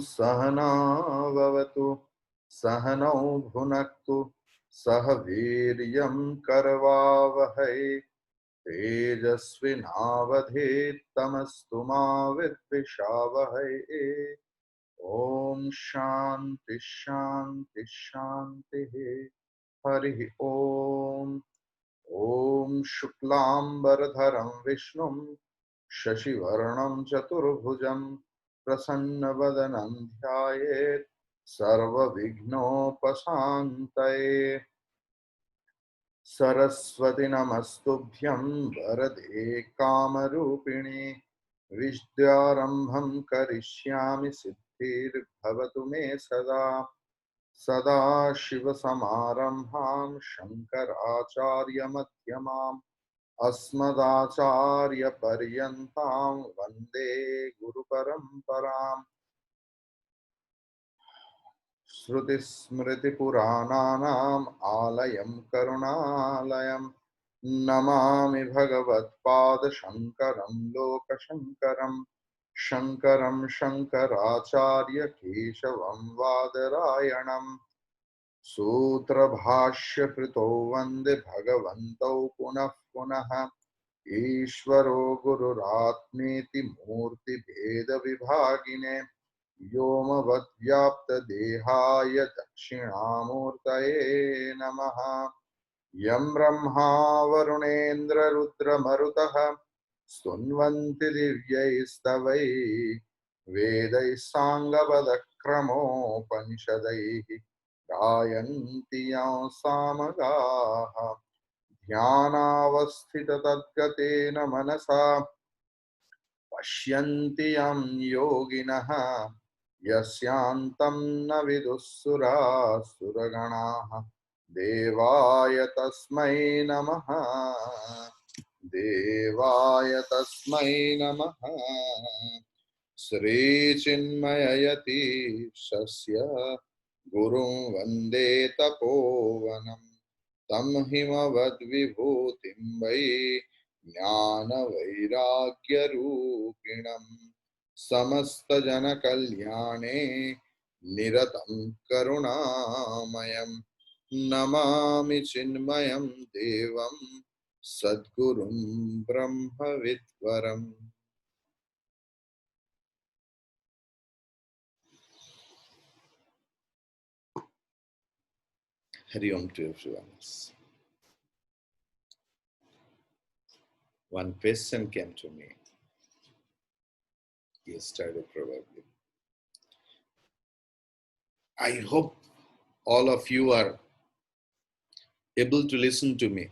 सहना भवतु सहनौ भुनक्तु सह वीर्यं करवावहै तेजस्विनावधीतमस्तु मा विद्विषावहै। ॐ शान्ति शान्ति शान्तिः। हरिः ॐ। ॐ शुक्लाम्बरधरं विष्णुं शशिवर्णं चतुर्भुजं प्रसन्नवदनं ध्यायेत् सर्वविघ्नोपशान्तये। सरस्वती नमस्तुभ्यं वरदे कामरूपिणि विद्यारम्भं करिष्यामि सिद्धिर्भवतु मे सदा। सदाशिवसमारम्भां शङ्कराचार्यमध्यमाम् अस्मदाचार्यपर्यन्तां वन्दे गुरुपरम्पराम्। श्रुतिस्मृतिपुराणानाम् आलयं करुणालयं नमामि भगवत्पादशङ्करं लोकशङ्करं। शङ्करं शङ्कराचार्यकेशवं वादरायणम्। सूत्रभाष्यकृतौ वन्दे भगवन्तौ पुनः पुनः। ईश्वरो गुरुरात्मेति मूर्तिभेदविभागिने व्योमवद्व्याप्तदेहाय दक्षिणामूर्तये नमः। यं ब्रह्मा वरुणेन्द्ररुद्रमरुतः स्तुन्वन्ति दिव्यैस्तवैः वेदैः साङ्गपदक्रमोपनिषदैः गायन्ति यं सामगाः। ध्यानावस्थिततद्गतेन मनसा पश्यन्ति यं योगिनः यस्यान्तं न विदुःसुरासुरगणाः। देवाय तस्मै नमः। देवाय तस्मै नमः। श्रीचिन्मययतीशस्य गुरुं वन्दे तपोवनं तं हिमवद्विभूतिं वै ज्ञानवैराग्यरूपिणं समस्तजनकल्याणे निरतं करुणामयं नमामि चिन्मयं देवं सद्गुरुं ब्रह्मविद्वरम्। Hari Om to everyone. One question came to me yesterday probably. I hope all of you are able to listen to me,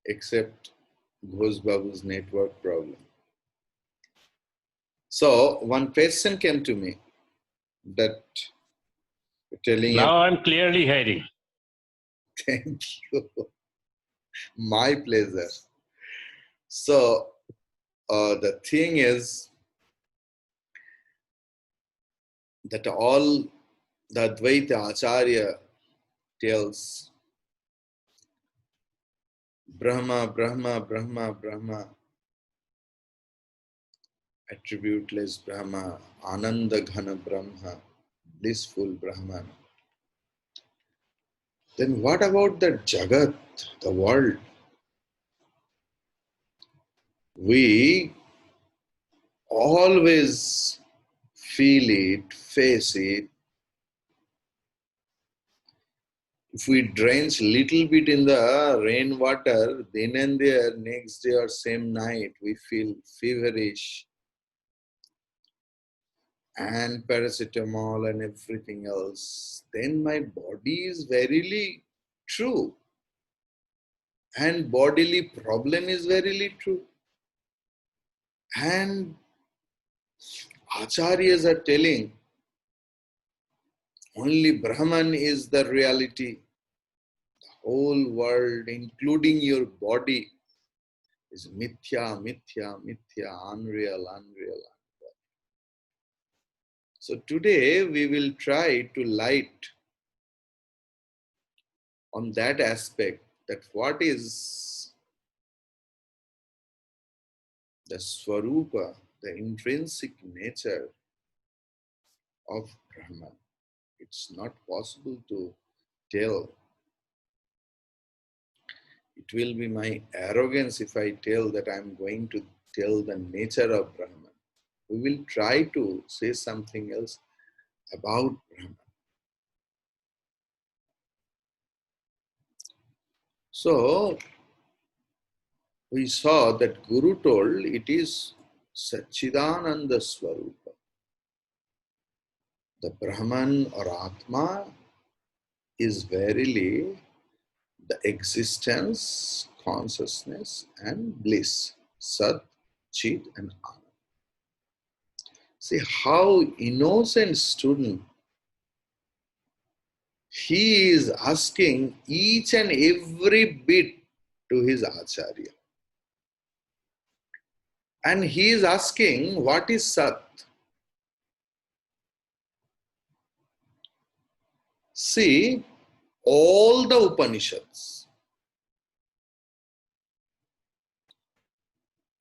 except Ghosh Babu's network problem. So one question came to me that telling now I'm clearly hearing. Thank you. My pleasure. So the thing is that all the Advaita Acharya tells Brahma, Brahma, Brahma, Brahma, attributeless Brahma, Ananda Ghana Brahma, blissful Brahman. Then what about the Jagat, the world? We always feel it, face it. If we drench little bit in the rainwater, then and there, next day or same night, we feel feverish and paracetamol and everything else. Then my body is verily true. And bodily problem is verily true. And Acharyas are telling only Brahman is the reality. The whole world, including your body, is mithya, mithya, mithya, unreal, unreal. So today we will try to light on that aspect, that what is the Swarupa, the intrinsic nature of Brahman. It's not possible to tell. It will be my arrogance if I tell that I'm going to tell the nature of Brahman. We will try to say something else about Brahman. So we saw that Guru told it is Satchidananda Swarupa. The Brahman or Atma is verily the existence, consciousness, and bliss. Sat, Chit, and Anand. See how innocent student he is asking each and every bit to his Acharya. And he is asking, what is Sat? See, all the Upanishads,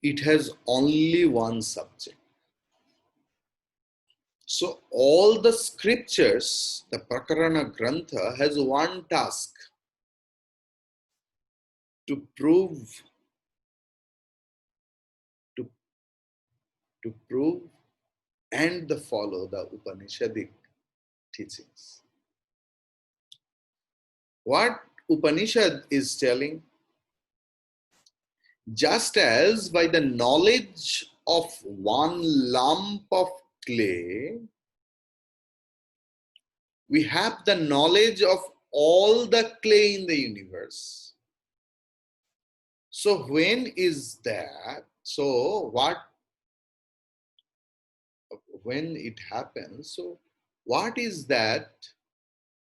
it has only one subject. So all the scriptures, the Prakarana Grantha has one task, to prove, to, to prove and follow the Upanishadic teachings. What Upanishad is telling, just as by the knowledge of one lump of clay, we have the knowledge of all the clay in the universe. So when is that? So what, when it happens, so what is that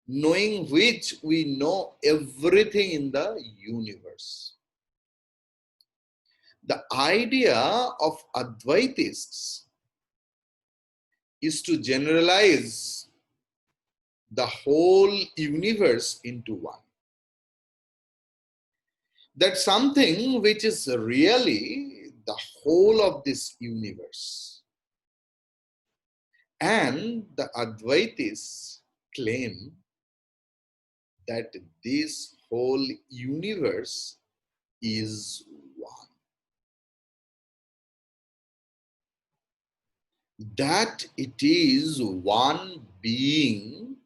knowing which we know everything in the universe? The idea of Advaitists is to generalize the whole universe into one. That something which is really the whole of this universe. And the Advaitists claim that this whole universe is one. That it is one being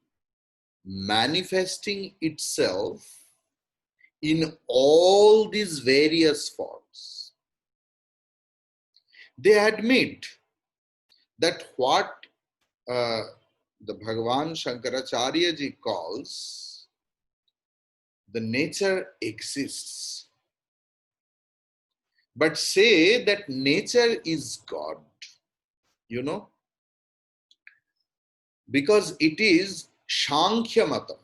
manifesting itself in all these various forms. They admit that what the Bhagavan Shankaracharya ji calls the nature exists, but say that nature is God, you know, because it is Shankhya Matam.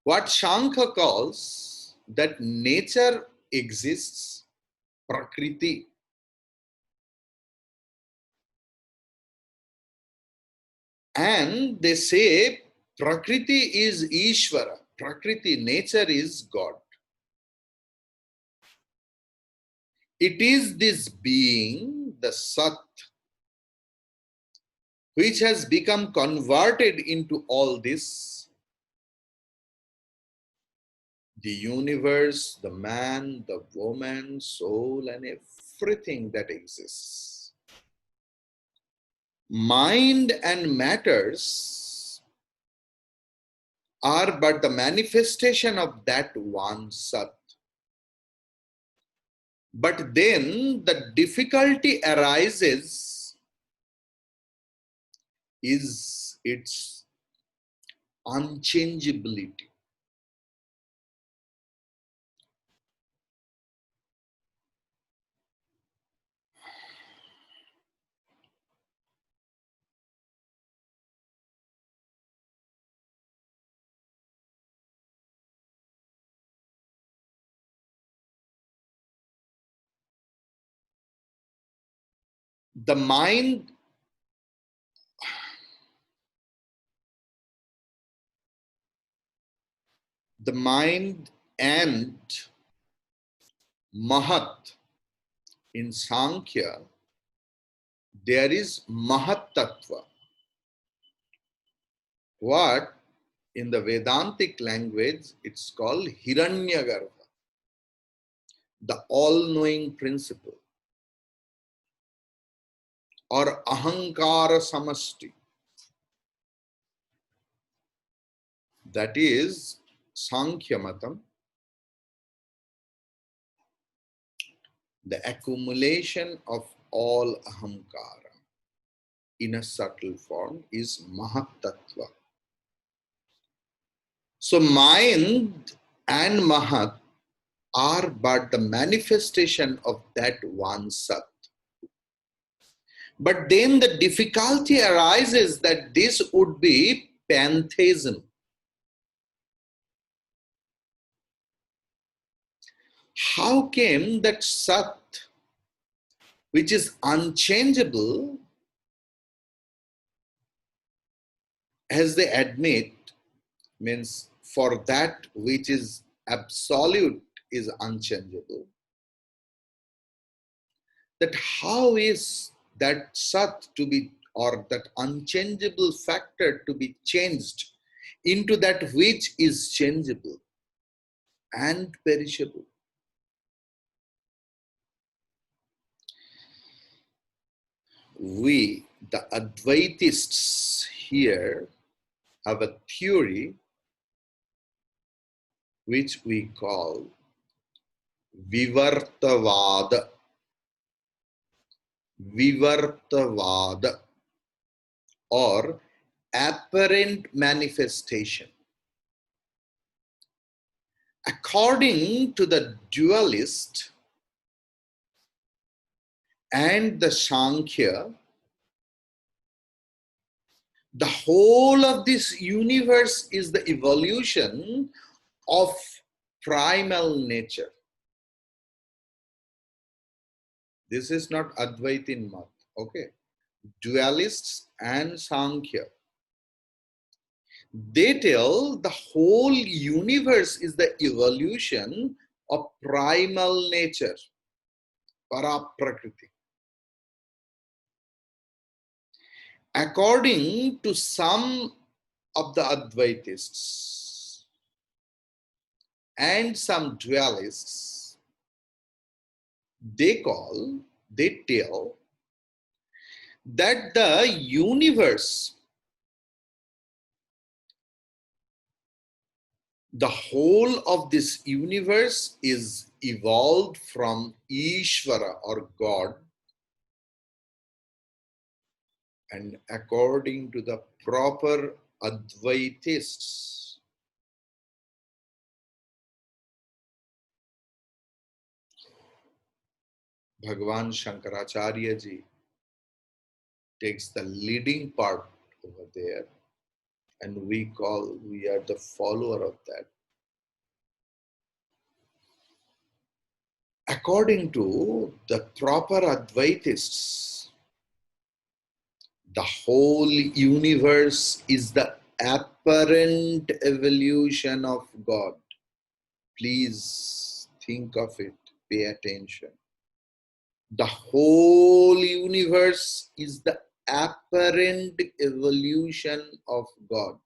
What Shankha calls that nature exists, Prakriti. And they say Prakriti is Ishvara, Prakriti, nature is God. It is this being, the Sat, which has become converted into all this, the universe, the man, the woman, soul, and everything that exists. Mind and matters are but the manifestation of that one Sat. But then the difficulty arises is its unchangeability. The mind, and Mahat in Sankhya, there is Mahat Tattva. What in the Vedantic language it's called Hiranyagarbha, the all-knowing principle, or Ahankara Samasti. That is Sankhya Matam, the accumulation of all Ahankara in a subtle form is Mahat Tattva. So mind and Mahat are but the manifestation of that one Sat. But then the difficulty arises that this would be pantheism. How came that Sat, which is unchangeable, as they admit, means for that which is absolute is unchangeable, that how is that Sat to be, or that unchangeable factor to be changed into that which is changeable and perishable? We, the Advaitists here, have a theory which we call Vivartavada. Vivartavada, or apparent manifestation. According to the dualist and the Sankhya, the whole of this universe is the evolution of primal nature. This is not Advaitin Mat, okay? Dualists and Sankhya, they tell the whole universe is the evolution of primal nature, Paraprakriti. According to some of the Advaitists and some dualists, they tell that the universe, the whole of this universe is evolved from Ishvara or God, and according to the proper Advaitists, Bhagavan Shankaracharya ji takes the leading part over there, and we are the follower of that. According to the proper Advaitists, the whole universe is the apparent evolution of God. Please think of it, pay attention. The whole universe is the apparent evolution of God.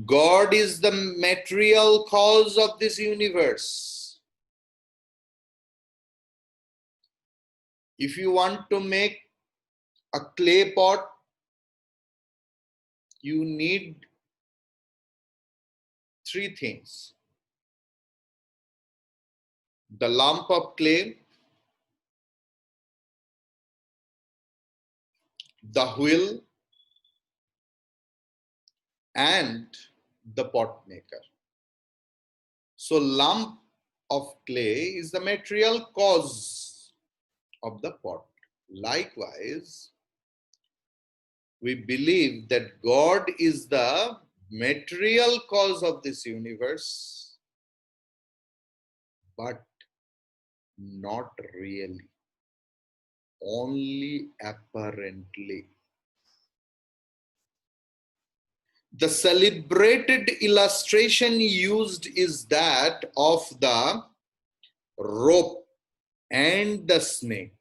God is the material cause of this universe. If you want to make a clay pot, you need three things: the lump of clay, the wheel, and the pot maker. So lump of clay is the material cause of the pot. Likewise, we believe that God is the material cause of this universe, but not really. only apparently. The celebrated illustration used is that of the rope and the snake,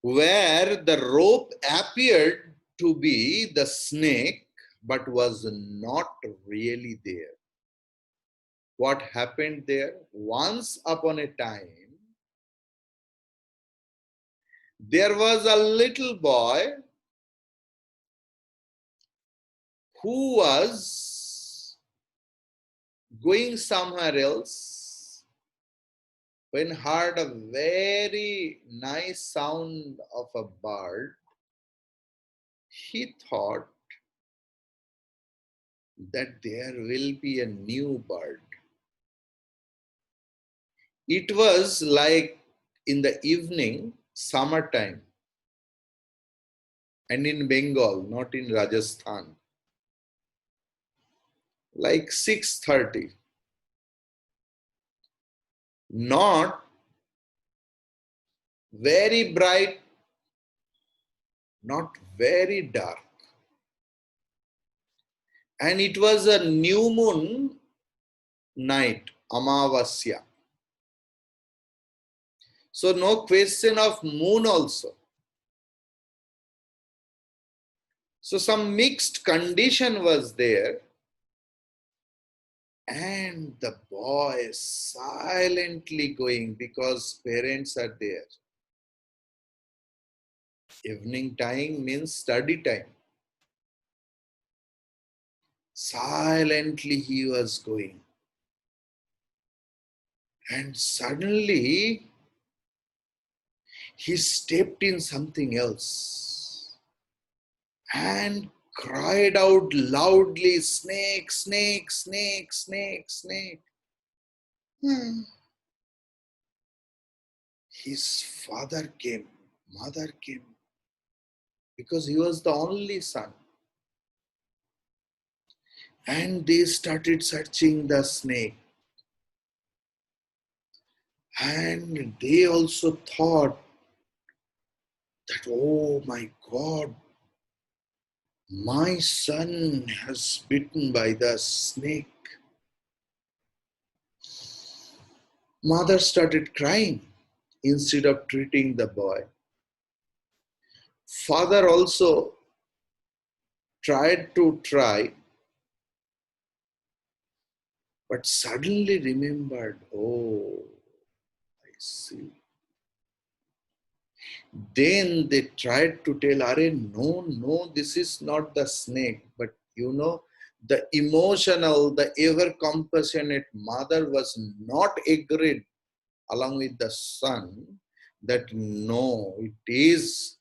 where the rope appeared to be the snake but was not really there. What happened there? Once upon a time, there was a little boy who was going somewhere else when heard a very nice sound of a bird. He thought that there will be a new bird. It was like in the evening, summertime, and in Bengal, not in Rajasthan, like 6:30. Not very bright, not very dark. And it was a new moon night, Amavasya. So no question of moon also. So some mixed condition was there, and the boy silently going because parents are there. Evening time means study time. Silently he was going. And suddenly he stepped in something else and cried out loudly, snake, snake, snake, snake, snake. Hmm. His father came, mother came, because he was the only son. And they started searching the snake. And they also thought that, oh my God, my son has bitten by the snake. Mother started crying instead of treating the boy. Father also tried to try, but suddenly remembered, oh, I see. Then they tried to tell, Are, no, no, this is not the snake. But the emotional, the ever compassionate mother was not agreed along with the son that no, it is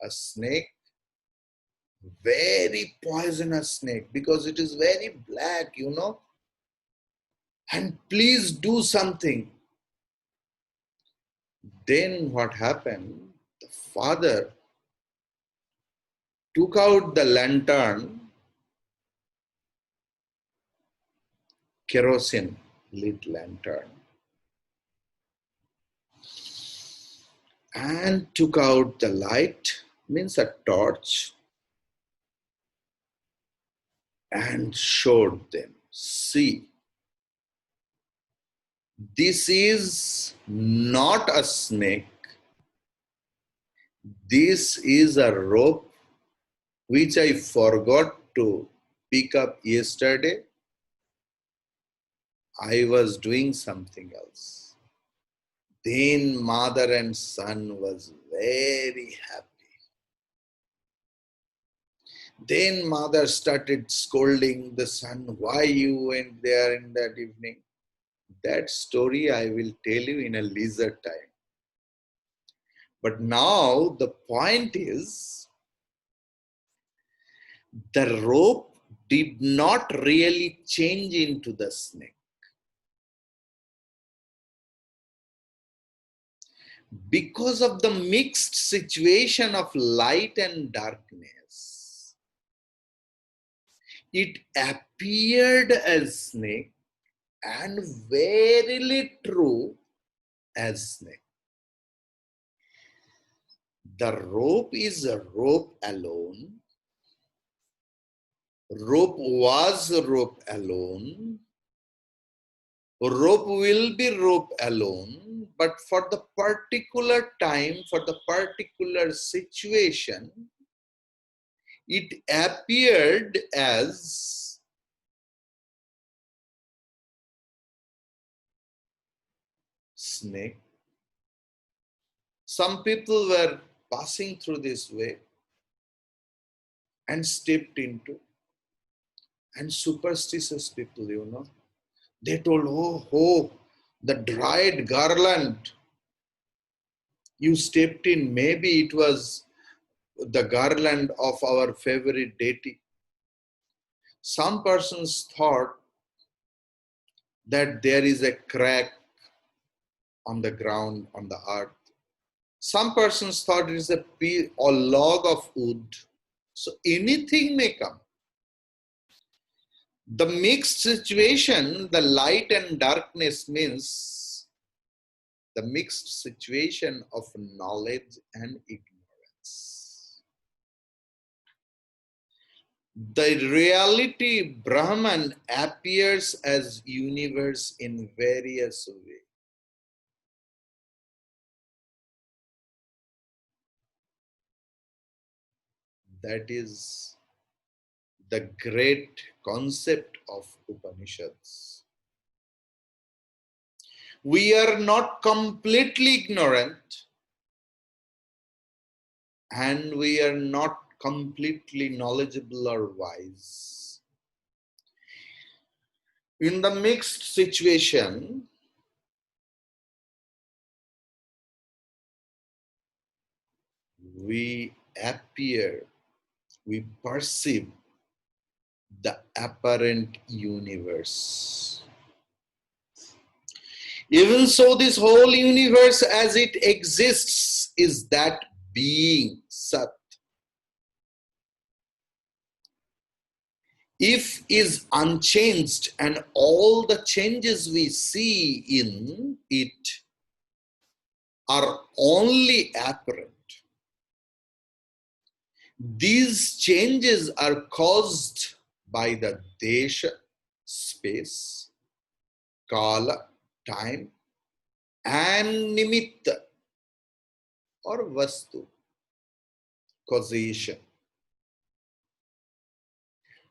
a snake, very poisonous snake, because it is very black. And please do something. Then what happened? The father took out the lantern, kerosene lit lantern, and took out the light, means a torch, and showed them, see, this is not a snake, this is a rope which I forgot to pick up yesterday. I was doing something else. Then mother and son was very happy. Then mother started scolding the son, why you went there in that evening? That story I will tell you in a leisure time. But now the point is, the rope did not really change into the snake. Because of the mixed situation of light and darkness, it appeared as snake and verily true as snake. The rope is a rope alone. Rope was a rope alone. Rope will be rope alone, but for the particular time, for the particular situation, it appeared as snake. Some people were passing through this way and stepped into, and superstitious people, they told, oh, the dried garland you stepped in, maybe it was the garland of our favorite deity. Some persons thought that there is a crack on the ground, on the earth. Some persons thought it is a piece or log of wood. So anything may come. The mixed situation, the light and darkness, means the mixed situation of knowledge and ignorance. The reality Brahman appears as universe in various ways. That is the great concept of Upanishads. We are not completely ignorant and we are not completely knowledgeable or wise. In the mixed situation, we perceive the apparent universe. Even so, this whole universe as it exists is that being, Sat. If is unchanged and all the changes we see in it are only apparent, these changes are caused by the desha, space, kala, time, and nimitta or vastu, causation.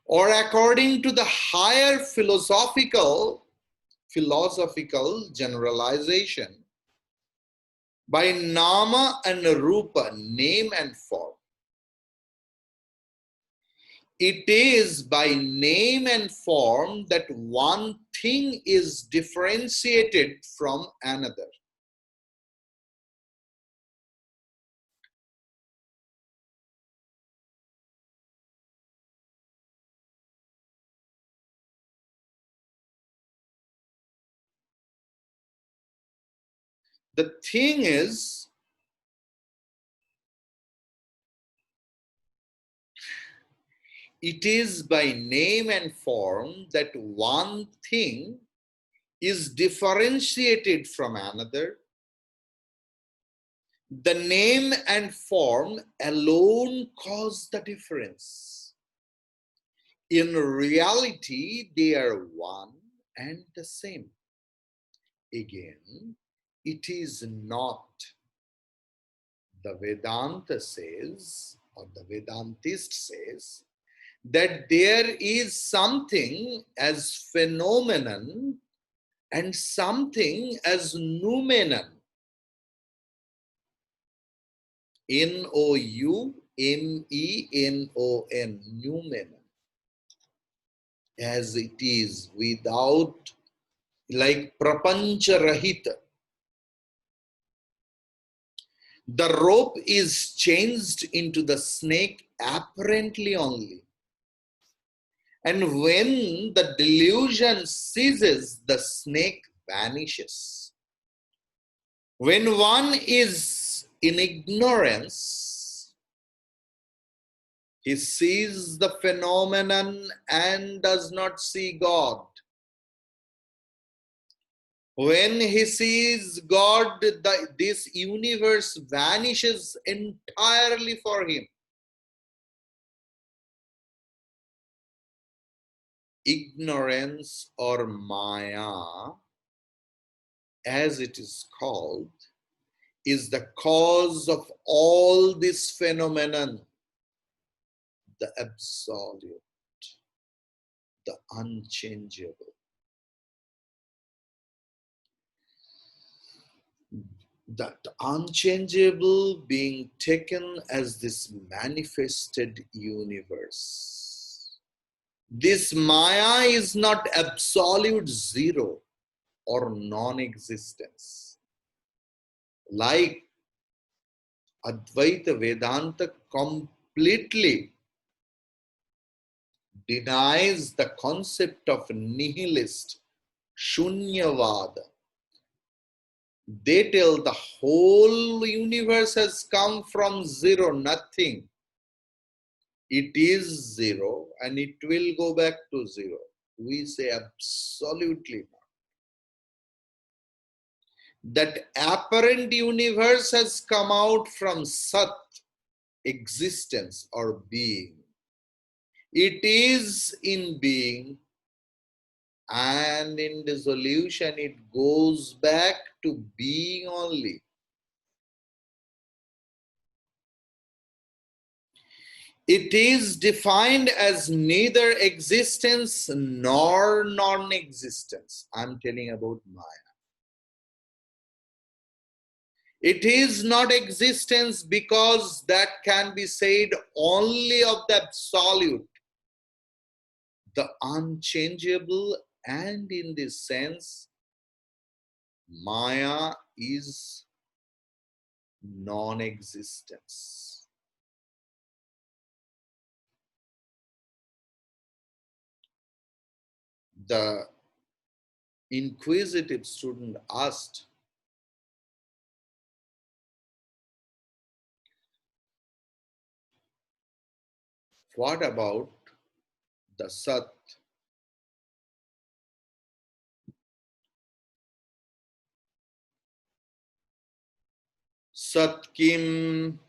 Or according to the higher philosophical generalization, by nama and rupa, name and form. It is by name and form that one thing is differentiated from another. The thing is, it is by name and form that one thing is differentiated from another. The name and form alone cause the difference. In reality, they are one and the same. Again, it is not. The Vedanta says, or the Vedantist says, that there is something as phenomenon and something as noumenon. Noumenon, noumenon. As it is, without, like prapancha rahita. The rope is changed into the snake apparently only. And when the delusion ceases, the snake vanishes. When one is in ignorance, he sees the phenomenon and does not see God. When he sees God, this universe vanishes entirely for him. Ignorance or Maya, as it is called, is the cause of all this phenomenon, the absolute, the unchangeable. That unchangeable being taken as this manifested universe. This Maya is not absolute zero or non-existence. Like Advaita Vedanta completely denies the concept of nihilist, shunyavada. They tell the whole universe has come from zero, nothing. It is zero and it will go back to zero. We say absolutely not. That apparent universe has come out from Sat, existence or being. It is in being, and in dissolution it goes back to being only. It is defined as neither existence nor non-existence. I'm telling about Maya. It is not existence because that can be said only of the absolute, the unchangeable, and in this sense, Maya is non-existence. The inquisitive student asked, what about the Sat? Sat kim,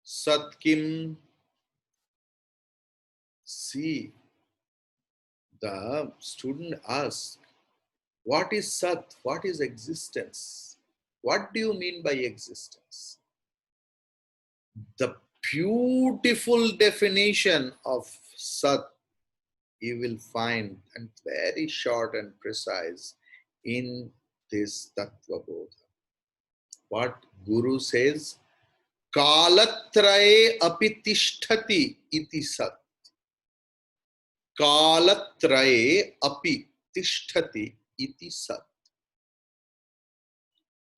Sat kim. See, the student asks, what is Sat? What is existence? What do you mean by existence? The beautiful definition of Sat you will find, and very short and precise, in this Tattva Bodha. What Guru says, Kalatraye api tishtati iti Sat. Kalatraye api tishtati iti Sat.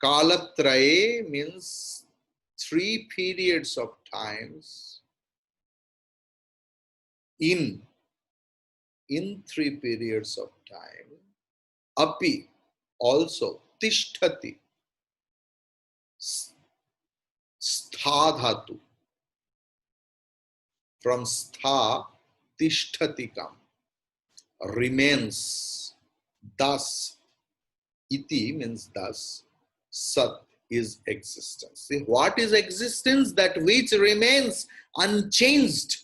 Kalatraye means 3 periods of times. In 3 periods of time, api also, tishtati, stha dhatu, from stha, tishtati come, remains, thus, iti means thus, sat is existence. See, what is existence? That which remains unchanged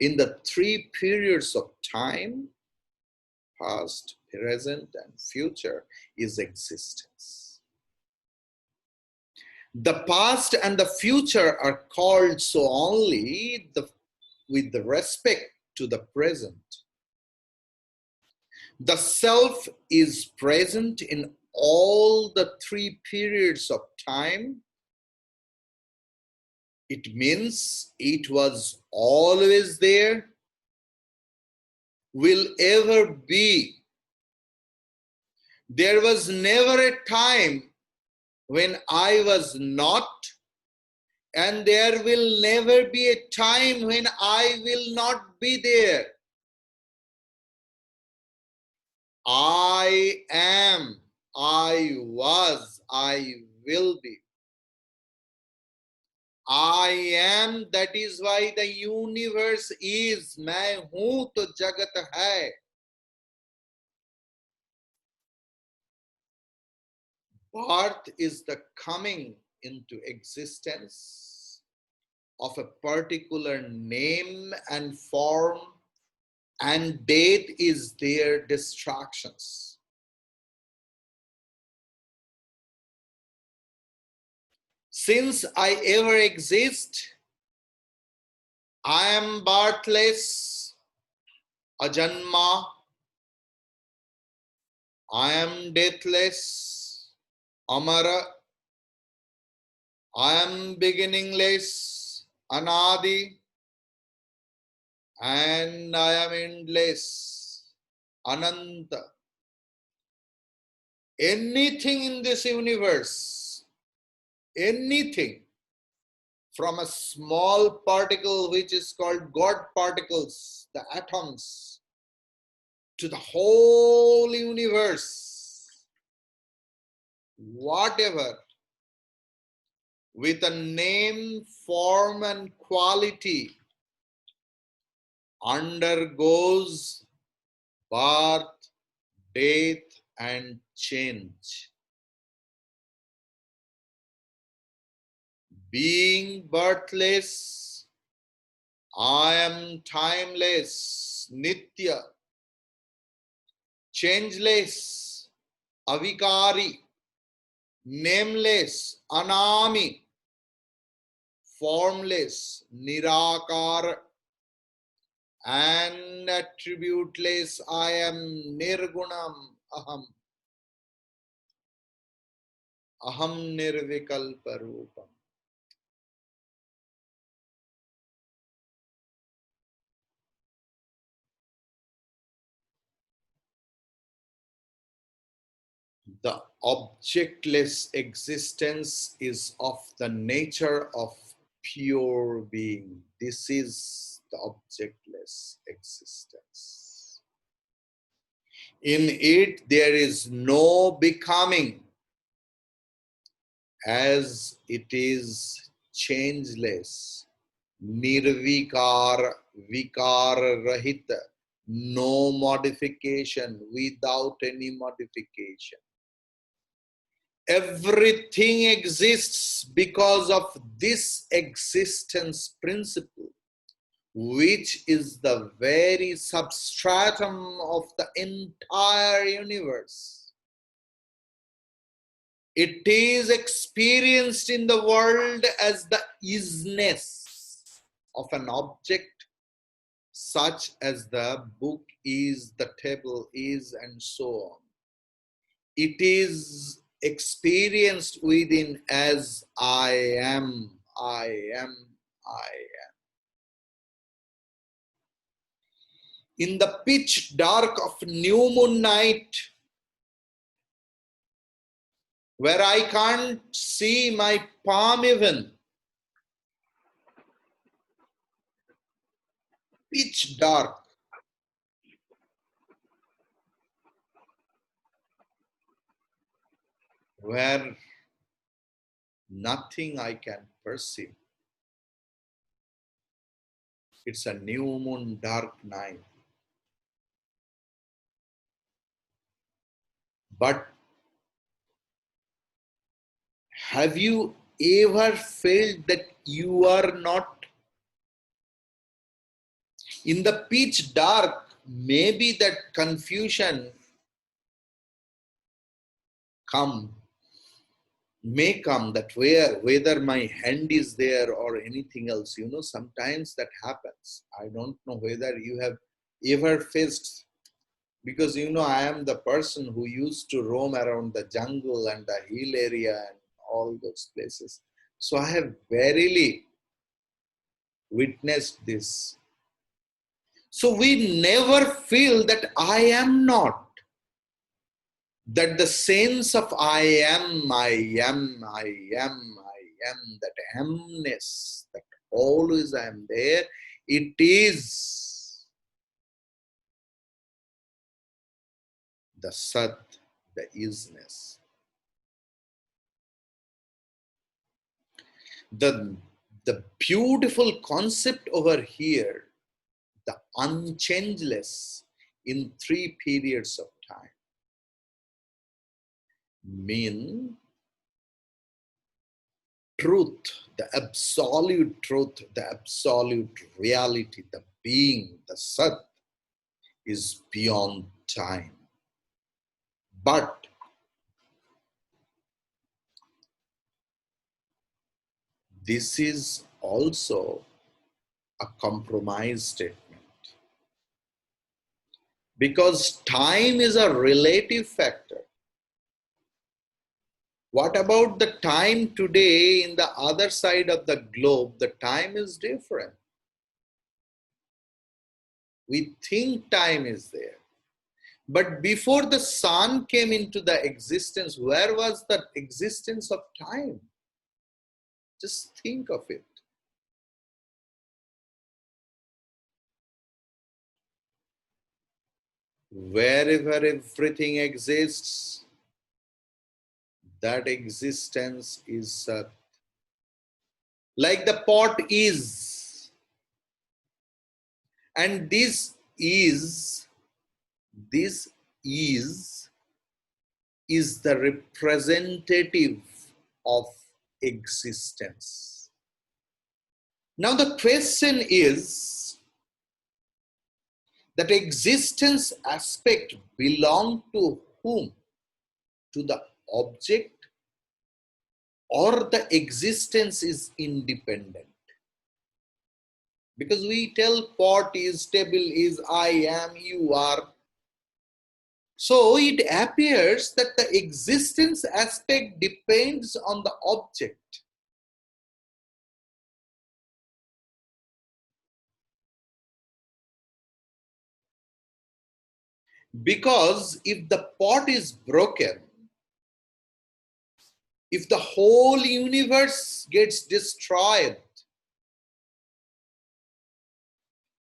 in the 3 periods of time, past, present, and future, is existence. The past and the future are called so only with the respect to the present. The self is present in all the 3 periods of time. It means it was always there, will ever be. There was never a time when I was not, and there will never be a time when I will not be there. I am, I was, I will be. I am, that is why the universe is. मैं हूं तो जगत है. Birth is the coming into existence of a particular name and form, and death is their distractions. Since I ever exist, I am birthless, ajanma, I am deathless, amara, I am beginningless, anadi, and I am endless, ananta. Anything in this universe, anything, from a small particle which is called God particles, the atoms, to the whole universe, whatever, with a name, form, and quality, undergoes birth, death, and change. Being birthless, I am timeless, nitya, changeless, avikari, nameless, anami, formless, nirakara, and attributeless. I am nirgunam, aham, aham nirvikalparupam. The objectless existence is of the nature of pure being. This is the objectless existence. In it, there is no becoming, as it is changeless, nirvikar, vikar rahita, no modification, without any modification. Everything exists because of this existence principle, which is the very substratum of the entire universe. It is experienced in the world as the isness of an object, such as the book is, the table is, and so on. It is experienced within as I am, I am, I am. In the pitch dark of new moon night, where I can't see my palm even, pitch dark, where nothing I can perceive. It's a new moon dark night. But have you ever felt that you are not? In the pitch dark, maybe that confusion come, may come, that whether my hand is there or anything else. Sometimes that happens. I don't know whether you have ever faced, because I am the person who used to roam around the jungle and the hill area and all those places. So I have verily witnessed this. So we never feel that I am not. That the sense of I am, I am, I am, I am, that amness, that always I am there, it is the Sat, the isness. The beautiful concept over here, the unchangeless in 3 periods of time, mean truth, the absolute reality, the being, the Sat is beyond time. But this is also a compromise statement, because time is a relative factor. What about the time today in the other side of the globe? The time is different. We think time is there. But before the sun came into the existence, where was the existence of time? Just think of it. Wherever everything exists, that existence is Sat. Like the pot is, and this is the representative of existence. Now the question is that existence aspect belong to whom? To the object, or the existence is independent? Because we tell pot is, table is, I am, you are. So it appears that the existence aspect depends on the object. Because if the pot is broken, if the whole universe gets destroyed,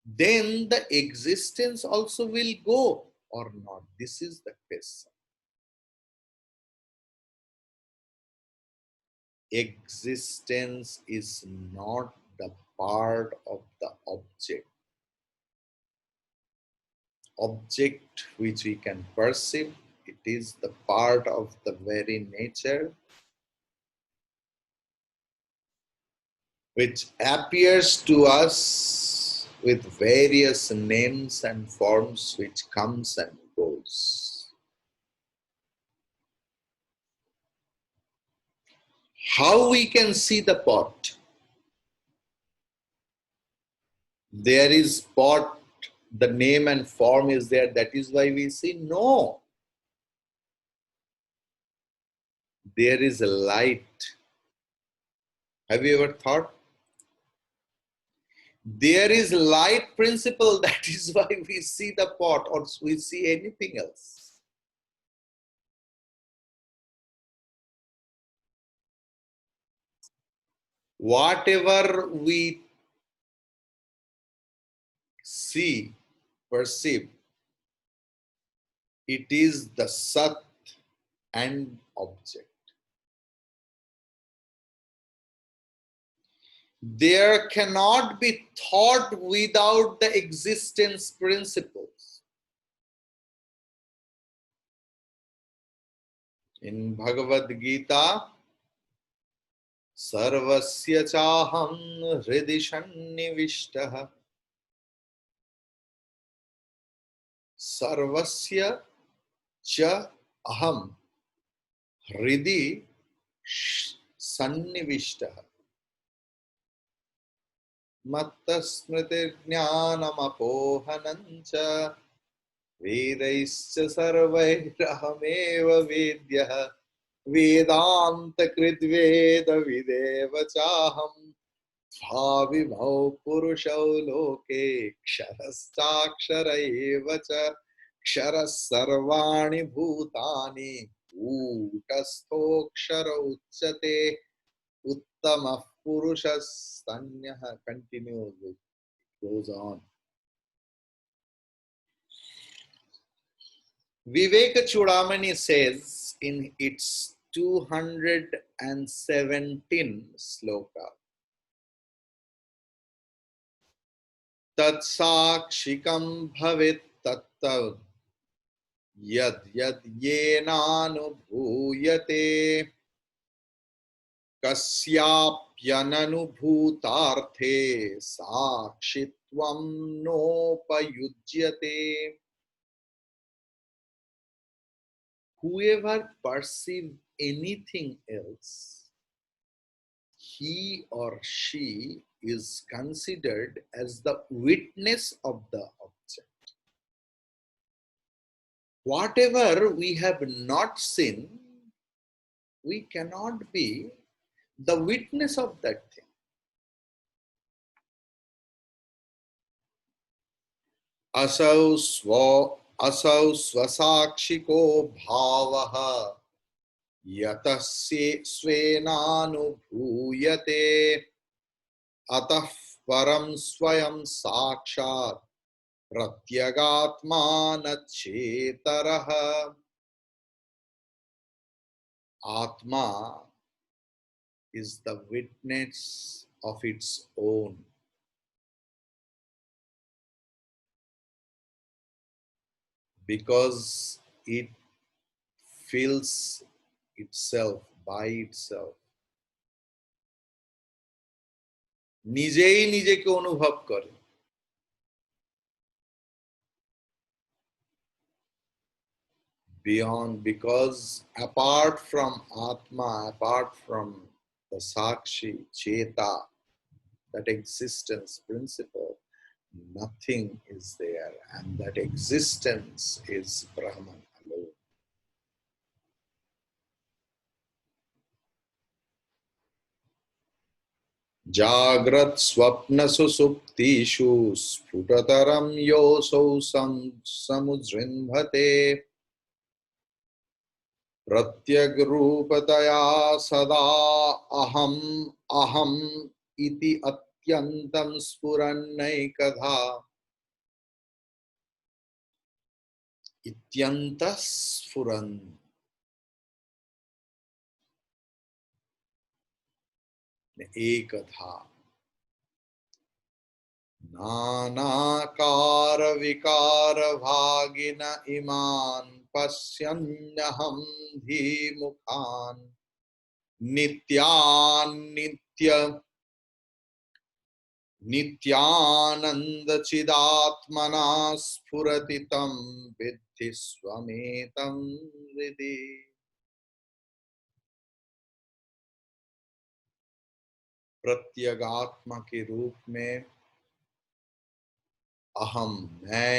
then the existence also will go or not. This is the question. Existence is not the part of the object. Object which we can perceive, it is the part of the very nature which appears to us with various names and forms, which comes and goes. How we can see the pot? There is pot, the name and form is there, that is why we see. No. There is a light. Have you ever thought? There is light principle, that is why we see the pot or we see anything else. Whatever we see, perceive, it is the Sat and object. There cannot be thought without the existence principles. In Bhagavad Gita, Sarvasya chaham hridi sannivishtaha. Sarvasya cha aham hridi sannivishtaha. Matta smriti jnanamapohanancha vedaischa sarvairahameva vedyah vedanta kridveda videva chaham bhavimau purushau loke ksharaschaksharaiva cha ksharas sarvani bhutani utastokshara uchyate uttamah purushas sanyah. Continues, it goes on. Viveka Chudamani says in its 217 sloka, Tat sakshikam bhavit tattav yad yad yenanubhuyate कस्याप्यननुभूतार्थे साक्षित्वं नोपयुज्यते. Whoever perceives anything else, he or she is considered as the witness of the object. Whatever we have not seen, we cannot be the witness of that thing. असौ स्वसाक्षिको भावः यतः स्वेनानुभूयते अतः परं स्वयं साक्षात् प्रत्यगात्मानच्चेतरः. Atma is the witness of its own. Because it feels itself by itself. নিজেই নিজেকে অনুভব করে। Beyond, because apart from Atma, apart from the Sakshi, Cheta, that existence principle, nothing is there, and that existence is Brahman alone. Jagrat swapna susuptishu sputataram yoso samujrinbhate प्रत्यग्रूपतया सदा अहम अहम इति अत्यंतं स्फुरन्नैकधा. इत्यन्तः स्फुरन्, एकधा. नानाकार विकार भागिन इमान् पश्यन्नहं धीमुखान् नित्यानन्दचिदात्मना स्फुरति तं विद्धि स्वमेतं हृदि. प्रत्यगात्मा के रूप में अहम, मैं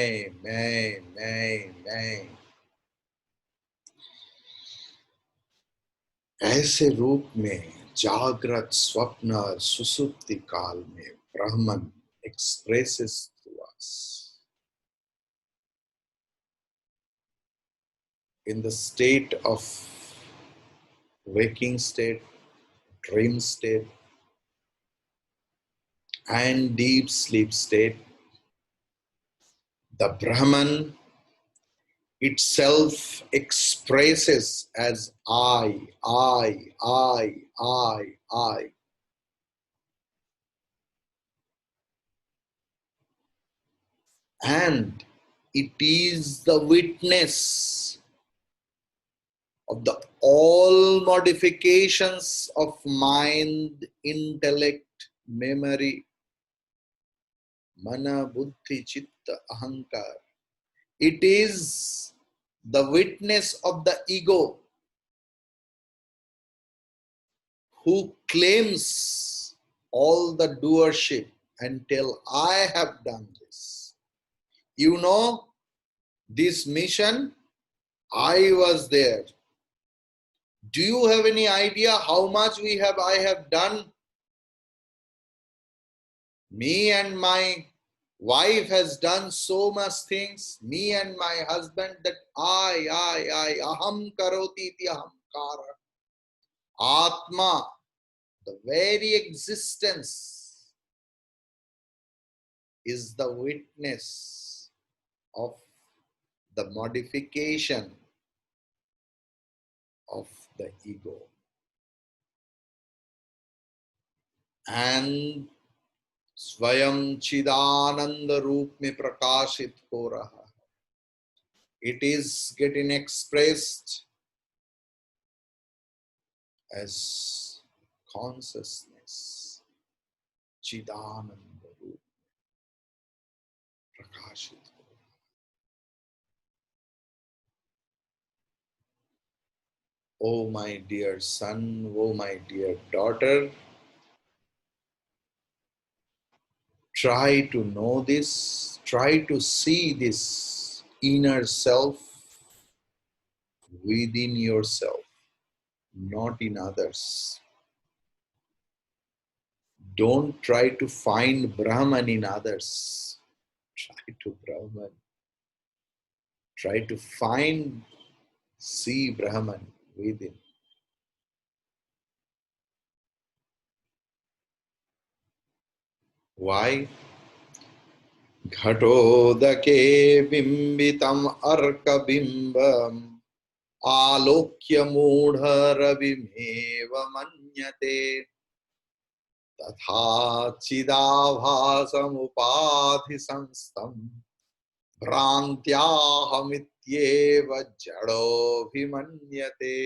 ऐसे रूप में जागृत स्वप्न और सुसुप्ति काल में ब्रह्मन expresses to us. In the state of waking state, dream state, and deep sleep state, the Brahman itself expresses as I. And it is the witness of the all modifications of mind, intellect, memory, mana, buddhi, chitta, ahankar. It is the witness of the ego who claims all the doership and tell, I have done this. You know, this mission, I was there. Do you have any idea how much I have done? Me and my wife has done so much things. Me and my husband, that I, aham karoti iti ahamkara. Atma, the very existence, is the witness of the modification of the ego. And स्वयं चिदानंद रूप में प्रकाशित हो रहा है. It is getting expressed as consciousness, Chidananda Roop, Prakashit. Oh my dear son, oh my dear daughter, try to know this, try to see this inner self within yourself, not in others. Don't try to find Brahman in others. Try to Brahman. Try to find, see Brahman within. Why? घटोदके बिम्बितम् अर्कबिम्बम् आलोक्य मूढरविमेव मन्यते तथा चिदाभासमुपाधिसंस्थम् भ्रान्त्याहमित्येव जडोऽभिमन्यते.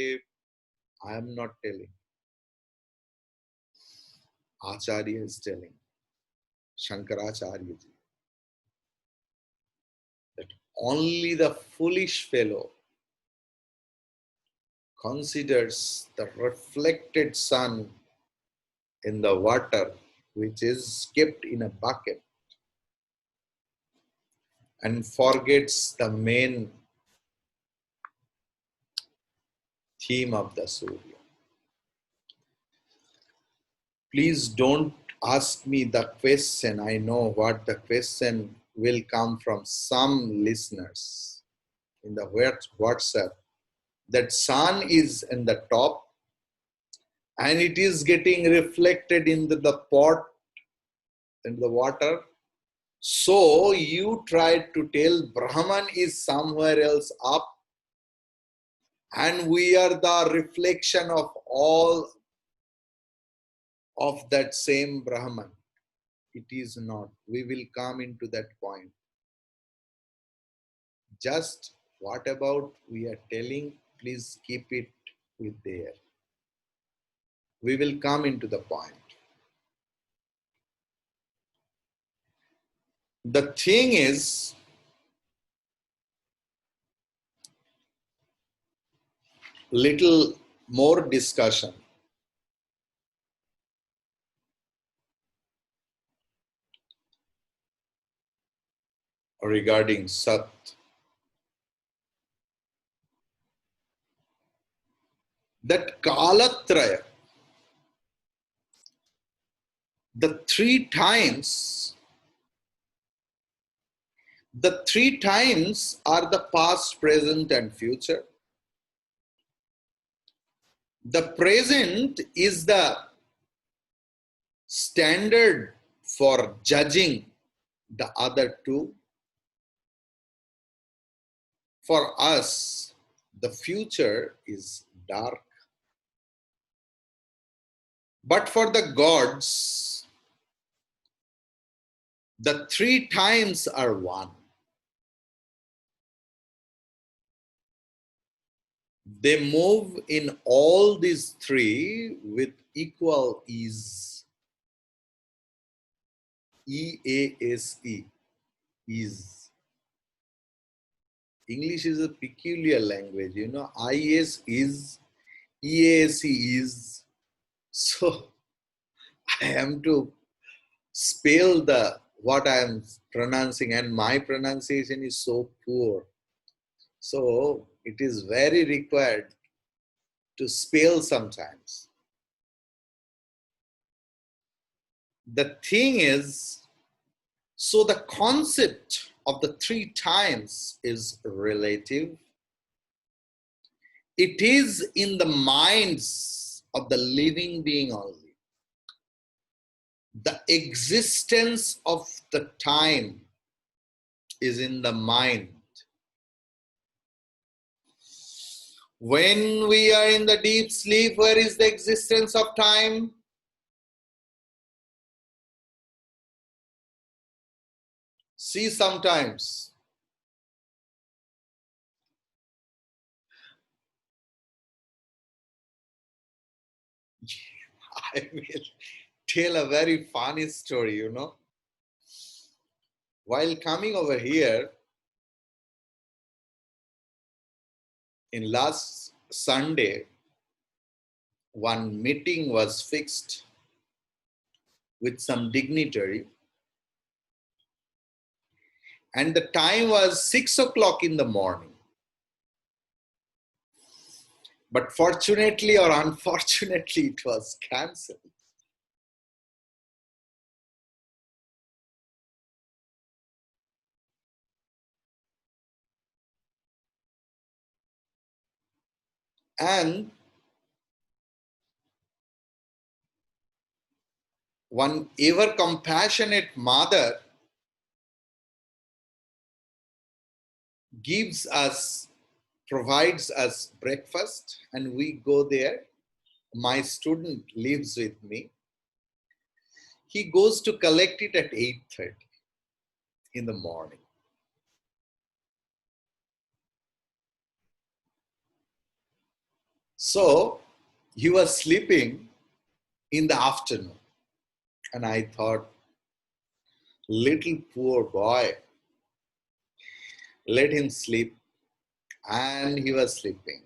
I am not telling. Acharya is telling. Shankaracharya ji. That only the foolish fellow considers the reflected sun in the water which is kept in a bucket and forgets the main theme of the Surya. Please don't ask me the question. I know what the question will come from some listeners in the WhatsApp. That sun is in the top and it is getting reflected into the pot, into the water. So you tried to tell Brahman is somewhere else up and we are the reflection of all of that same Brahman. It is not. We will come into that point. Just what about we are telling, please keep it with there. We will come into the point. The thing is, little more discussion regarding Sat. That Kalatraya, the three times are the past, present, and future. The present is the standard for judging the other two. For us, the future is dark. But for the gods, the three times are one. They move in all these three with equal ease. E-A-S-E, ease. English is a peculiar language, you know. I-S is, E-A-S-E is. So I am to spell the what I am pronouncing, and my pronunciation is so poor. So it is very required to spell sometimes. The thing is, so the concept of the three times is relative. It is in the minds of the living being only. The existence of the time is in the mind. When we are in the deep sleep, where is the existence of time? See, sometimes I will tell a very funny story, While coming over here in last Sunday, one meeting was fixed with some dignitary, and the time was 6 o'clock in the morning. But fortunately or unfortunately, it was cancelled. And one ever compassionate mother provides us breakfast, and we go there. My student lives with me. He goes to collect it at 8:30 in the morning. So he was sleeping in the afternoon. And I thought, little poor boy, let him sleep. And he was sleeping.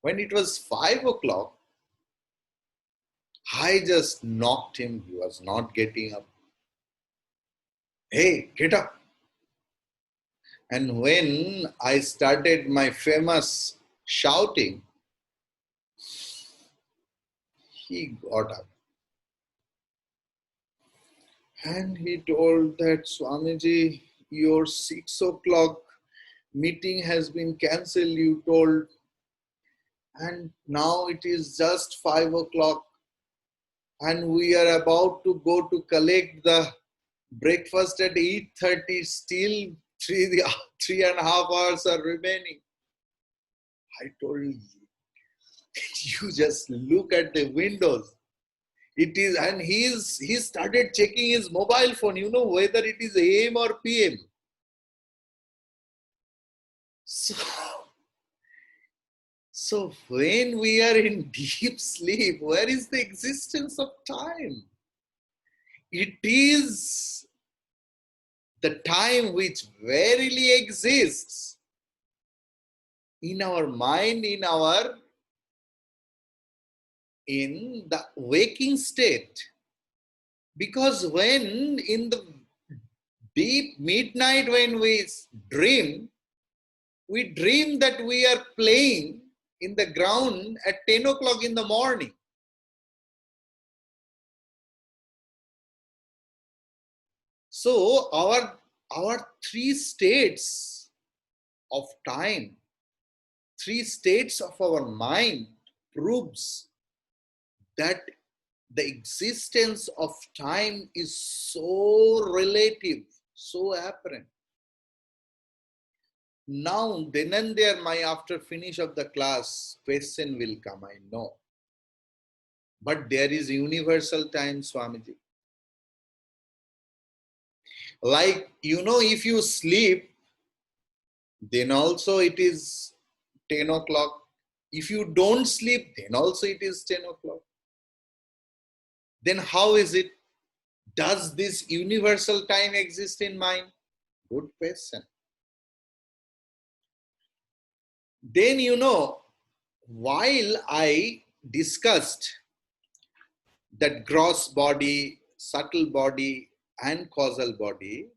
When it was 5 o'clock, I just knocked him. He was not getting up. Hey, get up. And when I started my famous shouting, he got up. And he told that, Swamiji, your 6 o'clock meeting has been cancelled, you told. And now it is just 5 o'clock. And we are about to go to collect the breakfast at 8:30. Still 3.5 hours are remaining. I told you, you just look at the windows. It is, and he started checking his mobile phone, whether it is AM or PM. So when we are in deep sleep, where is the existence of time? It is the time which verily exists in our mind, in the waking state. Because when in the deep midnight, when we dream that we are playing in the ground at 10 o'clock in the morning. So our three states of time, three states of our mind proves that the existence of time is so relative, so apparent. Now, then and there, after finish of the class, question will come, I know. But there is universal time, Swamiji. Like, if you sleep, then also it is 10 o'clock. If you don't sleep, then also it is 10 o'clock. Then how is it? Does this universal time exist in mind? Good question. Then, while I discussed that gross body, subtle body, and causal body,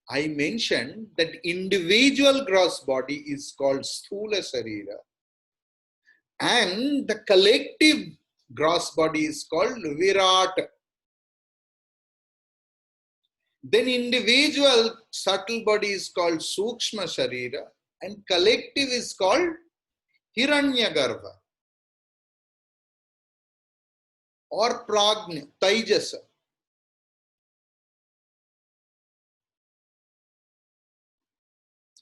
I mentioned that individual gross body is called Sthula Sharira, and the collective gross body is called Virat. Then individual subtle body is called Sukshma Sharira, and collective is called Hiranyagarbha or Prajna, Taijasa.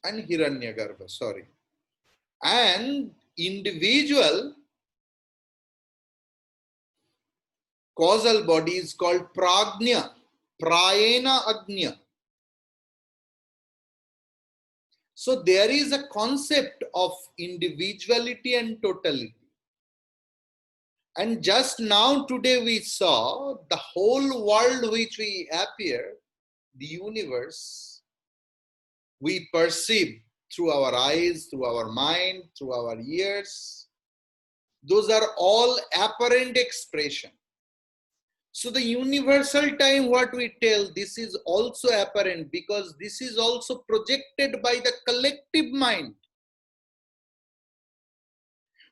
And Hiranyagarbha, sorry. And individual causal body is called Prajna, Prayena Agnya. So there is a concept of individuality and totality. And just now, today, we saw the whole world which we appear, the universe, we perceive through our eyes, through our mind, through our ears. Those are all apparent expression. So the universal time, what we tell, this is also apparent because this is also projected by the collective mind.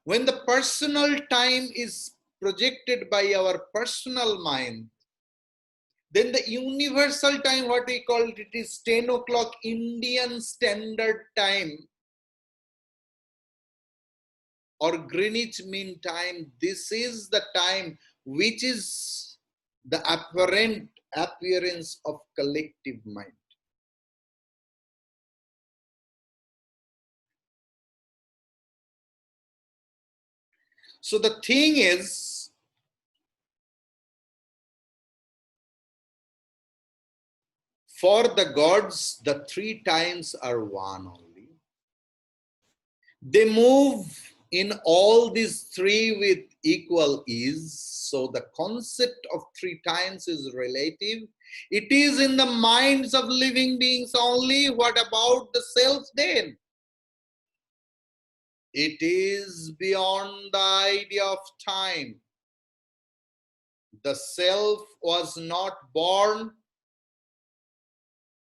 When the personal time is projected by our personal mind, then the universal time, what we call it, is 10 o'clock Indian Standard Time or Greenwich Mean Time. This is the time which is the apparent appearance of collective mind. So the thing is, for the gods, the three times are one only. They move in all these three with equal ease. So the concept of three times is relative. It is in the minds of living beings only. What about the self then? It is beyond the idea of time. The self was not born,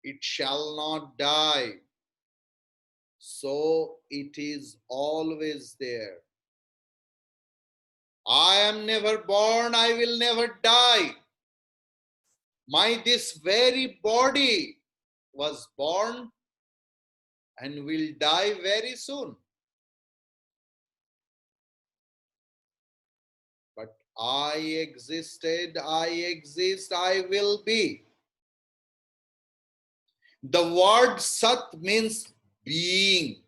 it shall not die. So it is always there. I am never born, I will never die. This very body was born and will die very soon. But I existed, I exist, I will be. The word Sat means being.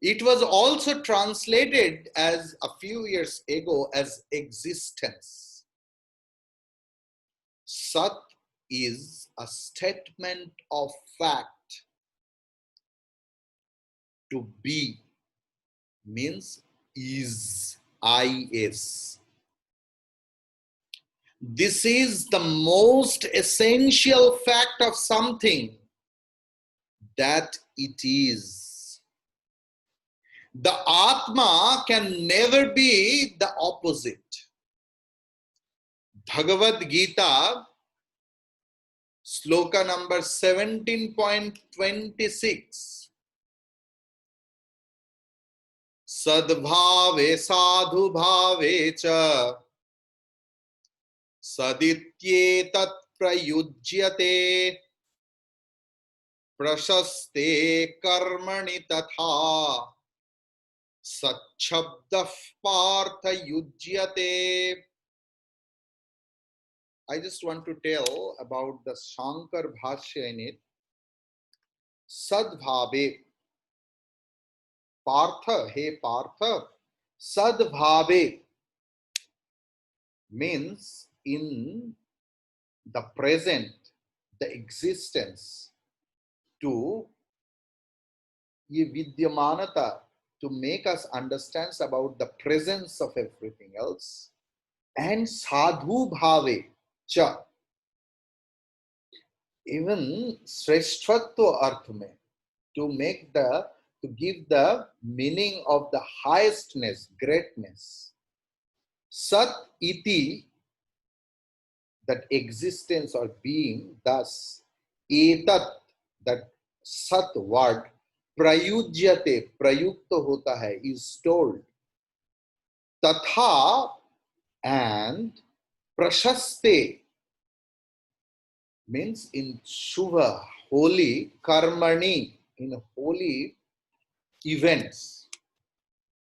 It was also translated as a few years ago as existence. Sat is a statement of fact. To be means is, is. This is the most essential fact of something, that it is. The Atma can never be the opposite. Bhagavad Gita, sloka number 17.26. Sadbhave sadhu bhave cha sadityetat prayujyate prashaste karmani tatha sachabdah partha yujyate. I just want to tell about the Shankar Bhashya in it. Sadbhave, Partha, hey Partha, Sadbhave means in the present, the existence, to vidyamanata, to make us understand about the presence of everything else, and sadhu bhave cha, even shresthatva arth mein, to give the meaning of the highestness, greatness. Sat iti, that existence or being, thus etat, that sat word, prayujyate, prayukta hota hai, is told. Tatha, and prashaste means in shubha, holy, karmani, in holy events.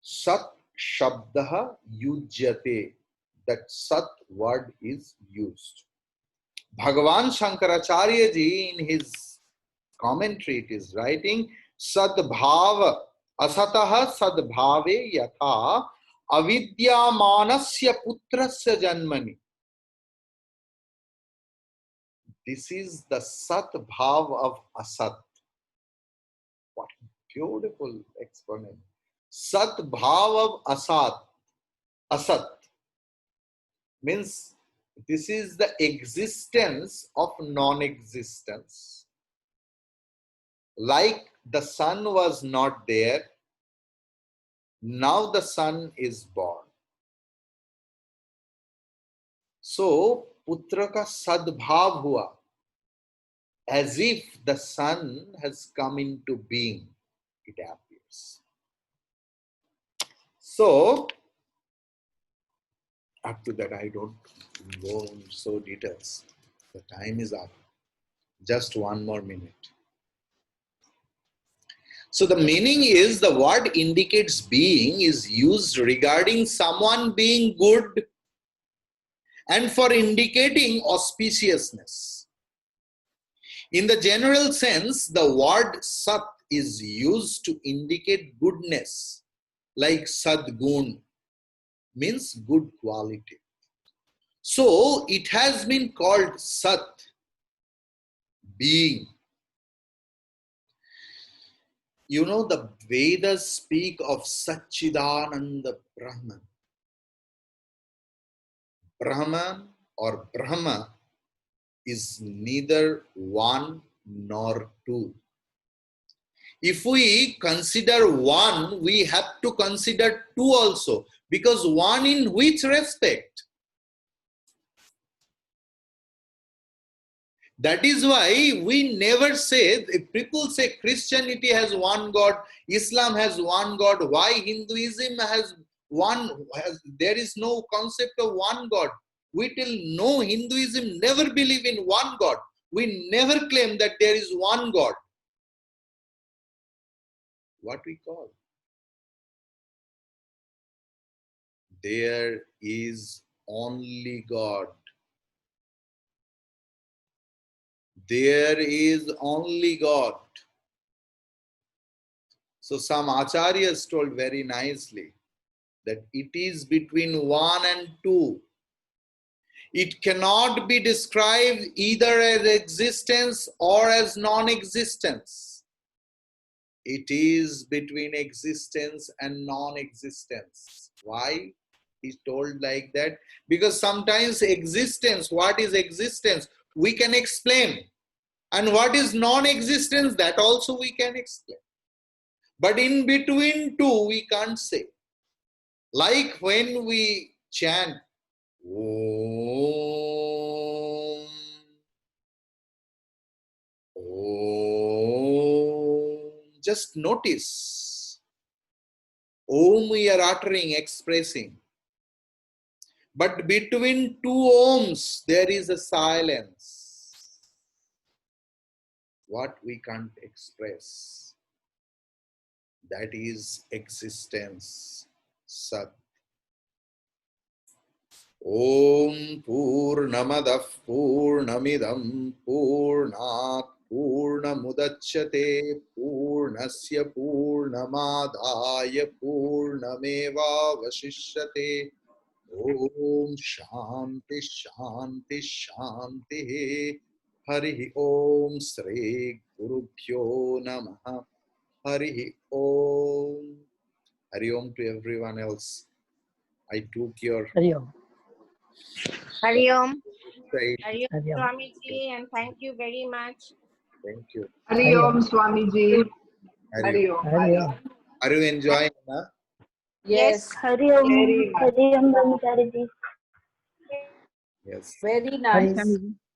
Sat shabdah yujyate, that sat word is used. Bhagavan Shankaracharya ji, in his commentary, it is writing, Sadbhava asatah sadbhave yatha avidyamanasya putrasya janmani. This is the sat bhav of asat. What beautiful explanation. Sat bhav of asat. Asat means this is the existence of non-existence. Like the sun was not there, now the sun is born. So, putra ka sadbhav hua, as if the sun has come into being, it appears. So, up to that, I don't go into so details. The time is up. Just one more minute. So the meaning is the word indicates being is used regarding someone being good and for indicating auspiciousness. In the general sense, the word sat is used to indicate goodness, like sadgun means good quality. So it has been called sat, being. You know, the Vedas speak of Satchidananda Brahman. Brahman or Brahma is neither one nor two. If we consider one, we have to consider two also. Because one in which respect? That is why we never say, if people say Christianity has one God, Islam has one God, why Hinduism has one, there is no concept of one God. We till know Hinduism never believe in one God. We never claim that there is one God. What we call? There is only God. There is only God. So some acharyas told very nicely that it is between 1 and 2. It cannot be described either as existence or as non-existence. It is between existence and non-existence. Why? He told like that. Because sometimes existence, what is existence? We can explain. And what is non-existence? That also we can explain. But in between two, we can't say. Like when we chant, Om, Om. Just notice. Om we are uttering, expressing. But between two Oms, there is a silence. What we can't express. That is existence. Sat. Om Purnamadah Purnamidam Purnat Purnamudachyate Purnasya Purnamadaya Purnameva Vashishyate. Om Shanti Shanti Shanti. Hari Om Sri Gurubhyo Namaha. Hari Om. Hari Om to everyone else. I took your Hari Om. Hari Om. say. Hari Om, Hari Om. Swamiji, and thank you very much. Thank you. Hari Om Swamiji. Hari Hari Om. Hari Om. Are you enjoying? Huh? Yes. Hari Om, Very much. Hari Om Brahmachariji. Yes. Very Hari nice.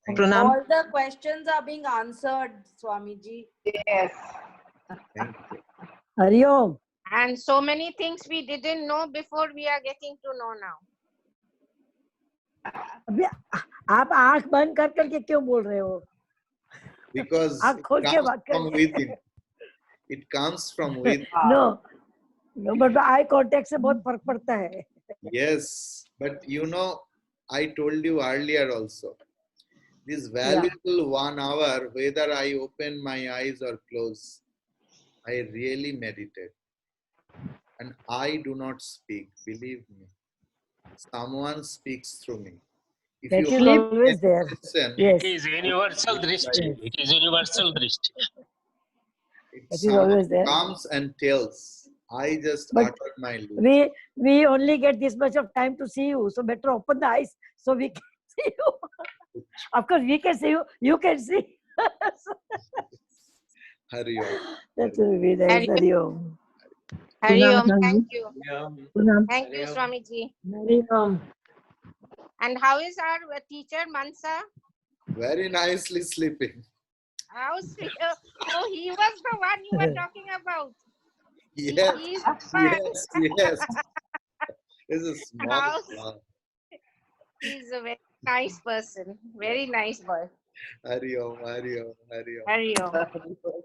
Thank you. All the questions are being answered, Swamiji. Yes. Thank you. Hari Om. And so many things we didn't know before, we are getting to know now. अभी आप आंख बंद कर करके क्यों बोल रहे हो? Because आंख it खोल के comes बात from करके. within. It comes from within. No, no, but eye contact से बहुत फर्क पड़ता है. Yes. But you know, I told you earlier also. This valuable 1 hour, whether I open my eyes or close, I really meditate. And I do not speak, believe me. Someone speaks through me. If That you is always there. listen, Yes, It is universal drishti. yes. It is universal drishti. if That is someone always there. comes and tells, I just But uttered my loose. we only get this much of time to see you. So better open the eyes so we can see you. Of course, we can see you. You can see. Hari Om. That will be nice. Hari Hari Om. Hari Om. Pranam, Thank Swamiji. you. Pranam. Thank you, Swamiji. Hari Om. And how is our teacher, Mansa? Very nicely sleeping. How's oh, he was the one you were talking about. Yes, He's the one. yes. It's a small How's, small. he's a very nice person. Very nice boy. Hari Om, Hari Om, Hari Om. Hari Om.